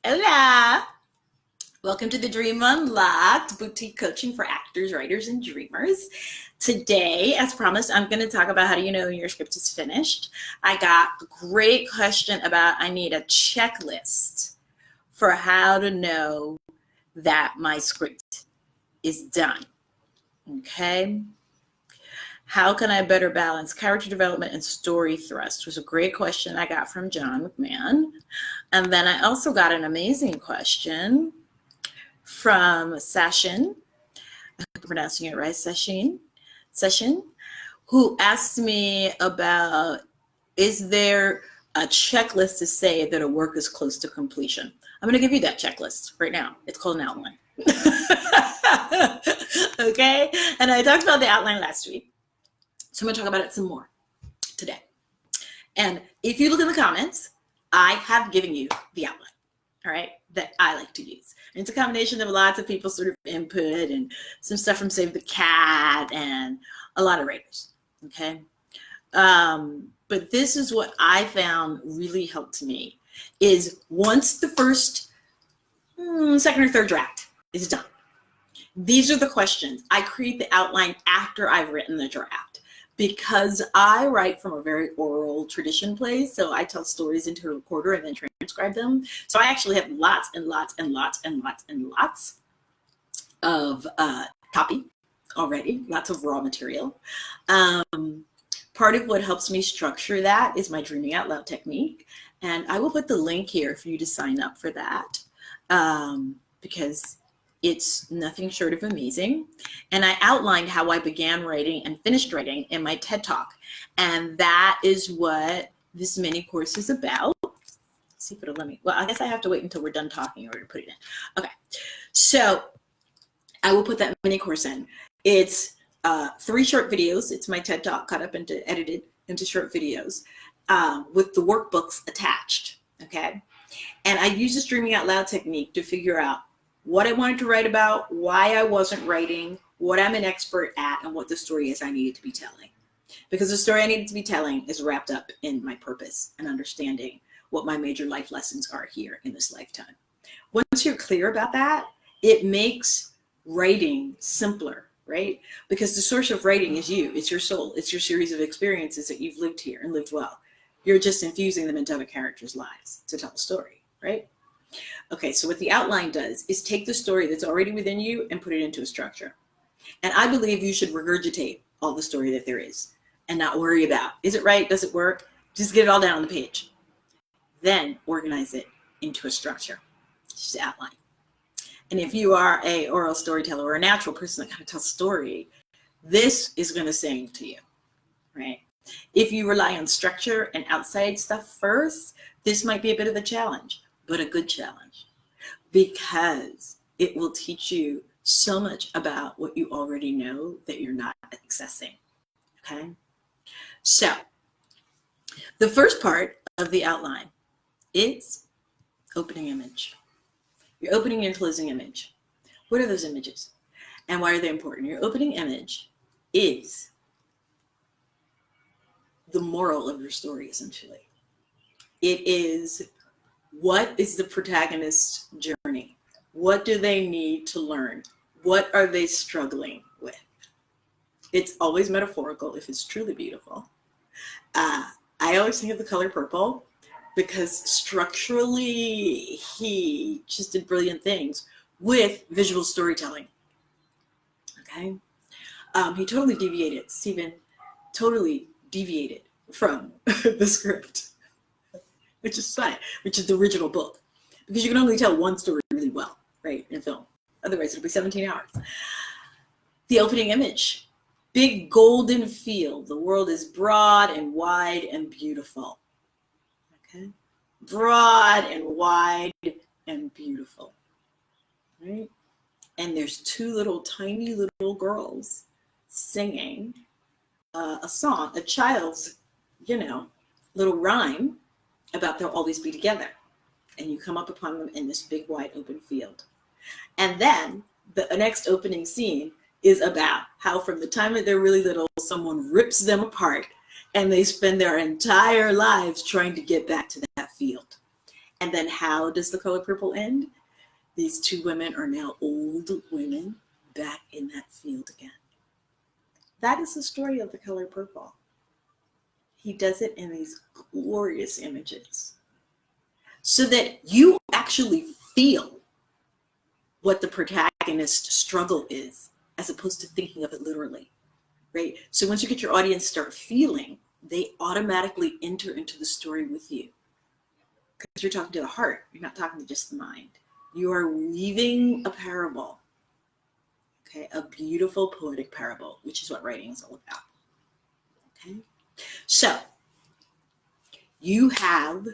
Hola! Welcome to the Dream Unlocked, boutique coaching for actors, writers, and dreamers. Today, as promised, I'm going to talk about how do you know your script is finished. I got a great question about I need a checklist for how to know that my script is done. Okay? How can I better balance character development and story thrust? It was a great question I got from John McMahon. And then I also got an amazing question from Session, I hope I'm pronouncing it right, Session, who asked me about, is there a checklist to say that a work is close to completion? I'm going to give you that checklist right now. It's called an outline. Okay? And I talked about the outline last week. So I'm going to talk about it some more today. And if you look in the comments, I have given you the outline, all right, that I like to use. And it's a combination of lots of people's sort of input and some stuff from Save the Cat and a lot of writers, okay? But this is what I found really helped me, is once the first, second or third draft is done, these are the questions. I create the outline after I've written the draft, because I write from a very oral tradition place. So I tell stories into a recorder and then transcribe them. So I actually have lots and lots and lots and lots and lots of copy already, lots of raw material. Part of what helps me structure that is my dreaming out loud technique. And I will put the link here for you to sign up for that, because it's nothing short of amazing. And I outlined how I began writing and finished writing in my TED Talk. And that is what this mini course is about. Let's see if it'll let me. Well, I guess I have to wait until we're done talking in order to put it in. Okay. So I will put that mini course in. It's 3 short videos. It's my TED Talk cut up into, edited into short videos with the workbooks attached. Okay. And I use this dreaming out loud technique to figure out what I wanted to write about, why I wasn't writing, what I'm an expert at, and what the story is I needed to be telling. Because the story I needed to be telling is wrapped up in my purpose and understanding what my major life lessons are here in this lifetime. Once you're clear about that, it makes writing simpler, right? Because the source of writing is you, it's your soul, it's your series of experiences that you've lived here and lived well. You're just infusing them into other characters' lives to tell a story, right? Okay, so what the outline does is take the story that's already within you and put it into a structure. And I believe you should regurgitate all the story that there is and not worry about, is it right? Does it work? Just get it all down on the page. Then organize it into a structure, just outline. And if you are a oral storyteller or a natural person that kind of tells a story, this is going to sing to you, right? If you rely on structure and outside stuff first, this might be a bit of a challenge, but a good challenge, because it will teach you so much about what you already know that you're not accessing, okay? So the first part of the outline is opening image. Your opening and closing image. What are those images? And why are they important? Your opening image is the moral of your story, essentially. It is, what is the protagonist's journey? What do they need to learn? What are they struggling with? It's always metaphorical if it's truly beautiful. I always think of the color purple because structurally he just did brilliant things with visual storytelling. Okay, he totally deviated. Stephen totally deviated from the script, which is fine, which is the original book, because you can only tell one story really well, right, in film. Otherwise, it'll be 17 hours. The opening image, big golden field. The world is broad and wide and beautiful. Okay, broad and wide and beautiful, right? And there's 2 little tiny little girls singing a song, a child's, little rhyme about they'll always be together. And you come up upon them in this big wide open field. And then the next opening scene is about how from the time that they're really little, someone rips them apart and they spend their entire lives trying to get back to that field. And then how does The Color Purple end? These two women are now old women back in that field again. That is the story of The Color Purple. He does it in these glorious images so that you actually feel what the protagonist's struggle is, as opposed to thinking of it literally, right? So once you get your audience start feeling, they automatically enter into the story with you. Because you're talking to the heart, you're not talking to just the mind. You are weaving a parable, okay? A beautiful poetic parable, which is what writing is all about, okay? So you have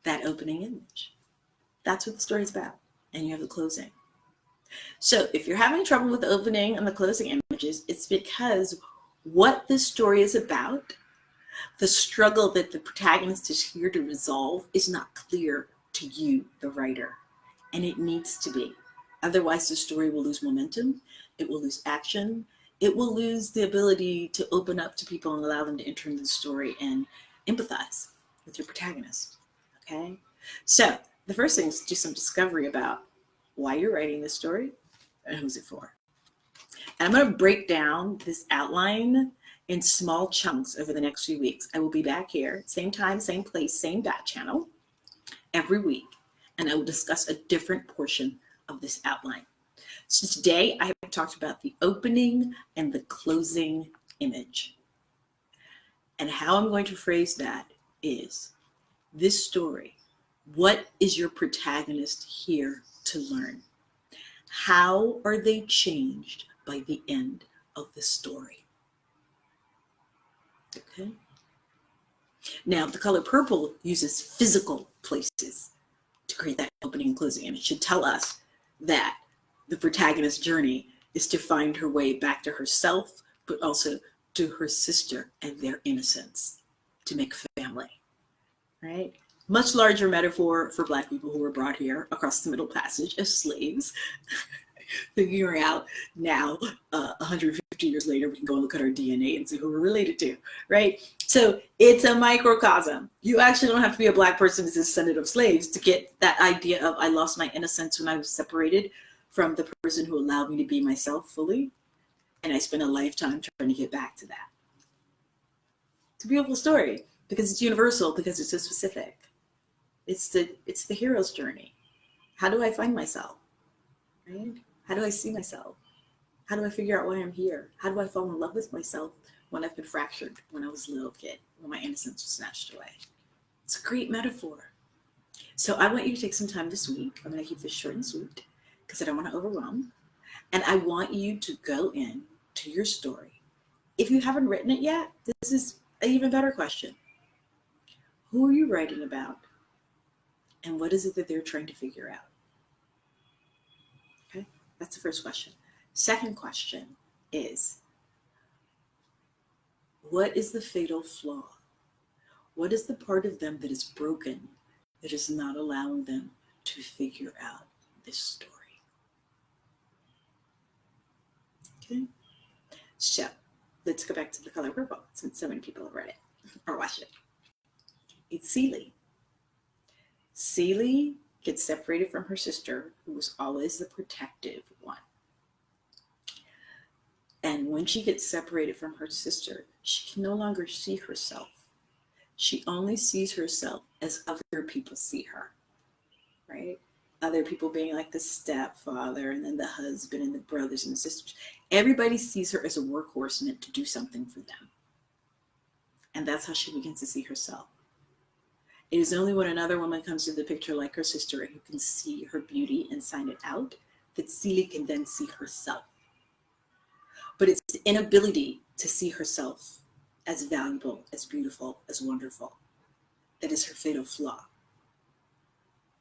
that opening image. That's what the story is about. And you have the closing. So if you're having trouble with the opening and the closing images, it's because what this story is about, the struggle that the protagonist is here to resolve, is not clear to you, the writer. And it needs to be. Otherwise, the story will lose momentum. It will lose action. It will lose the ability to open up to people and allow them to enter into the story and empathize with your protagonist. Okay? So the first thing is to do some discovery about why you're writing this story and who's it for. And I'm going to break down this outline in small chunks over the next few weeks. I will be back here, same time, same place, same back channel, every week. And I will discuss a different portion of this outline. So today I have talked about the opening and the closing image. And how I'm going to phrase that is, this story, what is your protagonist here to learn? How are they changed by the end of the story? Okay. Now, The Color Purple uses physical places to create that opening and closing image. It should tell us that the protagonist's journey is to find her way back to herself, but also to her sister and their innocence, to make a family, right? Much larger metaphor for Black people who were brought here across the Middle Passage as slaves. Figuring out now, 150 years later, we can go and look at our DNA and see who we're related to, right? So it's a microcosm. You actually don't have to be a Black person as a descendant of slaves to get that idea of, I lost my innocence when I was separated from the person who allowed me to be myself fully. And I spent a lifetime trying to get back to that. It's a beautiful story because it's universal, because it's so specific. It's the hero's journey. How do I find myself, right? How do I see myself? How do I figure out why I'm here? How do I fall in love with myself when I've been fractured, when I was a little kid, when my innocence was snatched away? It's a great metaphor. So I want you to take some time this week. I'm going to keep this short and sweet because I don't want to overwhelm. And I want you to go in to your story. If you haven't written it yet, this is an even better question. Who are you writing about? And what is it that they're trying to figure out? Okay, that's the first question. Second question is, what is the fatal flaw? What is the part of them that is broken, that is not allowing them to figure out this story? Okay, so let's go back to The Color Purple, since so many people have read it or watched it. It's Celie. Celie gets separated from her sister, who was always the protective one. And when she gets separated from her sister, she can no longer see herself. She only sees herself as other people see her, right? Other people being like the stepfather, and then the husband, and the brothers and the sisters. Everybody sees her as a workhorse meant to do something for them. And that's how she begins to see herself. It is only when another woman comes into the picture like her sister and who can see her beauty and sign it out that Celie can then see herself. But it's the inability to see herself as valuable, as beautiful, as wonderful that is her fatal flaw,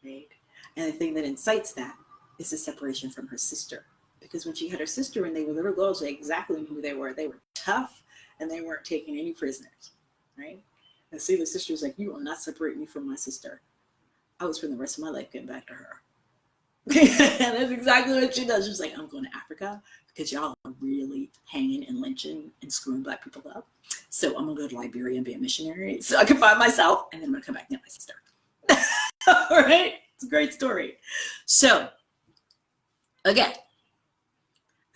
right? And the thing that incites that is the separation from her sister. Because when she had her sister and they were little girls, they exactly who they were. They were tough and they weren't taking any prisoners, right? And Celie's sister was like, you will not separate me from my sister. I would spend the rest of my life getting back to her. And that's exactly what she does. She's like, I'm going to Africa because y'all are really hanging and lynching and screwing Black people up. So I'm going to go to Liberia and be a missionary so I can find myself. And then I'm going to come back and get my sister. All right, it's a great story. So again,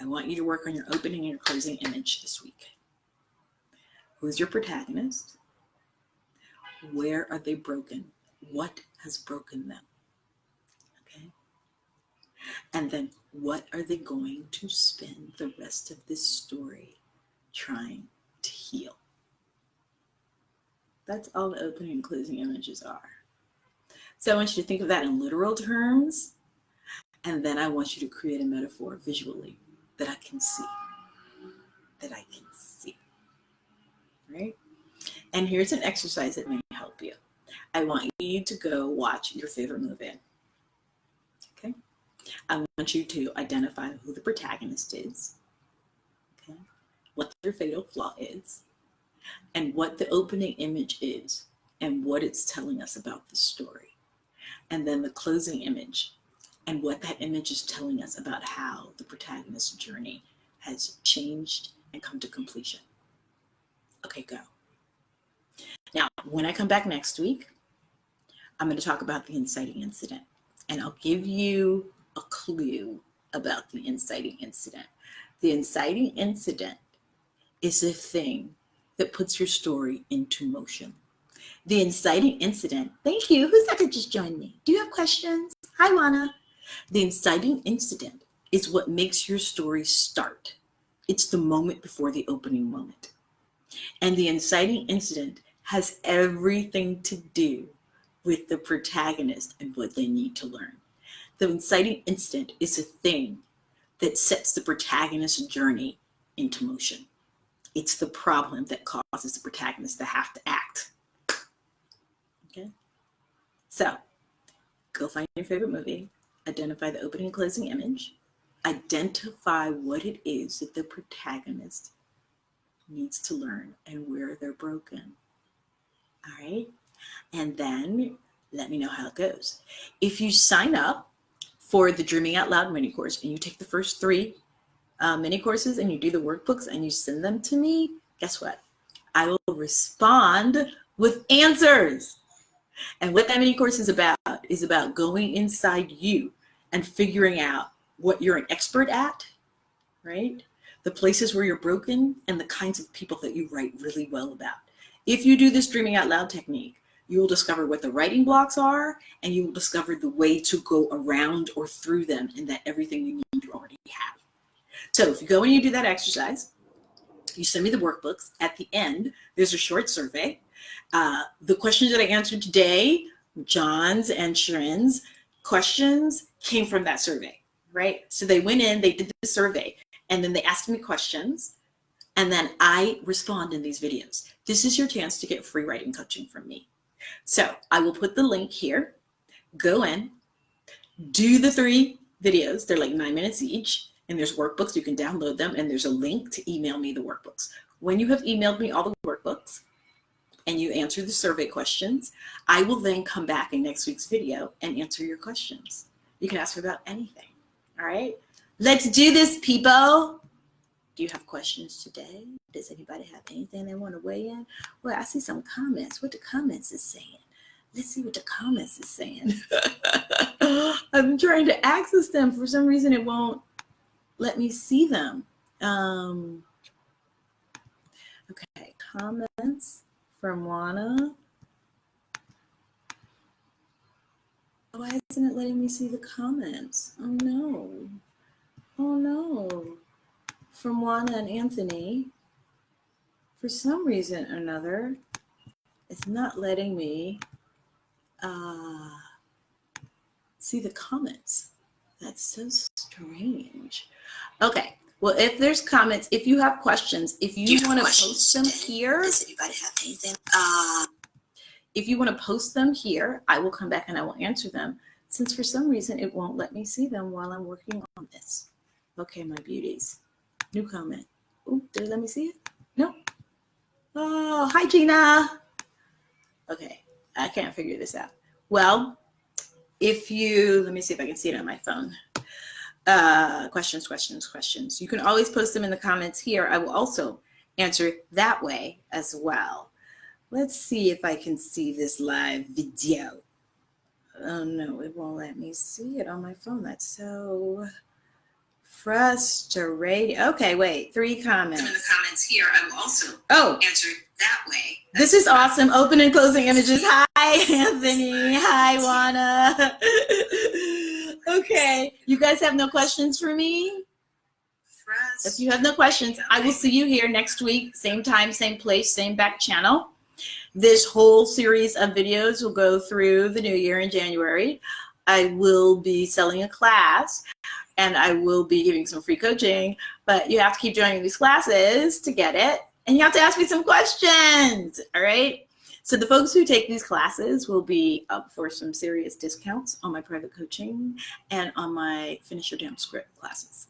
I want you to work on your opening and your closing image this week. Who's your protagonist? Where are they broken? What has broken them? Okay. And then what are they going to spend the rest of this story trying to heal? That's all the opening and closing images are. So I want you to think of that in literal terms, and then I want you to create a metaphor visually that I can see. Right? And here's an exercise that may help you. I want you to go watch your favorite movie. Okay? I want you to identify who the protagonist is. Okay? What their fatal flaw is, and what the opening image is, and what it's telling us about the story. And then the closing image, and what that image is telling us about how the protagonist's journey has changed and come to completion. Okay, go. Now, when I come back next week, I'm going to talk about the inciting incident, and I'll give you a clue about the inciting incident. The inciting incident is a thing that puts your story into motion. The inciting incident, thank you. Who's that just joined me? Do you have questions? Hi, Lana. The inciting incident is what makes your story start. It's the moment before the opening moment. And the inciting incident has everything to do with the protagonist and what they need to learn. The inciting incident is a thing that sets the protagonist's journey into motion. It's the problem that causes the protagonist to have to act. Okay? So, go find your favorite movie, identify the opening and closing image, identify what it is that the protagonist needs to learn and where they're broken. All right? And then let me know how it goes. If you sign up for the Dreaming Out Loud mini course and you take the first 3 mini courses and you do the workbooks and you send them to me, guess what? I will respond with answers. And what that mini course is about going inside you and figuring out what you're an expert at, right? The places where you're broken and the kinds of people that you write really well about. If you do this Dreaming Out Loud technique, you will discover what the writing blocks are, and you will discover the way to go around or through them, and that everything you need you already have. So if you go and you do that exercise, you send me the workbooks. At the end, there's a short survey. The questions that I answered today, John's and Sharon's questions, came from that survey, right? So they went in, they did the survey, and then they asked me questions, and then I respond in these videos. This is your chance to get free writing coaching from me. So I will put the link here. Go in, do the 3 videos. They're like 9 minutes each, and there's workbooks. You can download them, and there's a link to email me the workbooks. When you have emailed me all the workbooks and you answer the survey questions, I will then come back in next week's video and answer your questions. You can ask me about anything. All right? Let's do this, people. Do you have questions today? Does anybody have anything they want to weigh in? Well, I see some comments. What the comments is saying? Let's see what the comments is saying. I'm trying to access them. For some reason, it won't let me see them. Okay, comments from Juana. Why isn't it letting me see the comments? Oh no. Oh no. From Juana and Anthony. For some reason or another, it's not letting me see the comments. That's so strange. Okay. Well, if there's comments, if you have questions, if you want to post them here. Does anybody have anything? If you want to post them here, I will come back and I will answer them, since for some reason it won't let me see them while I'm working on this. Okay, my beauties. New comment. Oh, did it let me see it? No. Oh, hi, Gina. Okay, I can't figure this out. Well, if you, let me see if I can see it on my phone. Questions. You can always post them in the comments here. I will also answer that way as well. Let's see if I can see this live video. Oh no, it won't let me see it on my phone. That's so frustrating. Okay, wait, 3 comments. Some of the comments here I will also answer that way. This is awesome. Open and closing images. Hi, Anthony. Hi, Juana. Okay, you guys have no questions for me? If you have no questions, I will see you here next week. Same time, same place, same back channel. This whole series of videos will go through the new year in January. I will be selling a class and I will be giving some free coaching, but you have to keep joining these classes to get it. And you have to ask me some questions, all right? So the folks who take these classes will be up for some serious discounts on my private coaching and on my Finish Your Damn Script classes.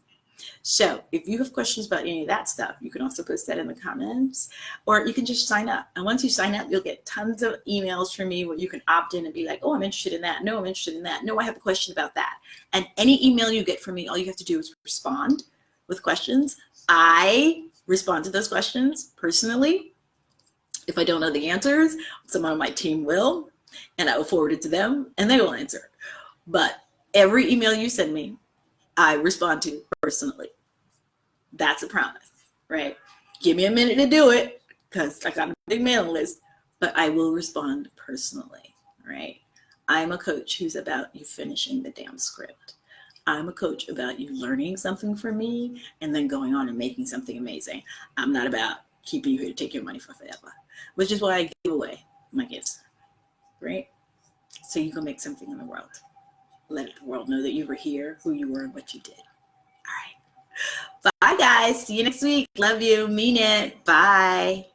So if you have questions about any of that stuff, you can also post that in the comments, or you can just sign up. And once you sign up, you'll get tons of emails from me where you can opt in and be like, oh, I'm interested in that. No, I'm interested in that. No, I have a question about that. And any email you get from me, all you have to do is respond with questions. I respond to those questions personally. If I don't know the answers, someone on my team will, and I will forward it to them and they will answer. But every email you send me, I respond to personally. That's a promise, right? Give me a minute to do it because I got a big mailing list, but I will respond personally, right? I'm a coach who's about you finishing the damn script. I'm a coach about you learning something from me and then going on and making something amazing. I'm not about keeping you here to take your money for forever, which is why I give away my gifts, right? So you can make something in the world. Let the world know that you were here, who you were, and what you did. All right. Bye, guys. See you next week. Love you. Mean it. Bye.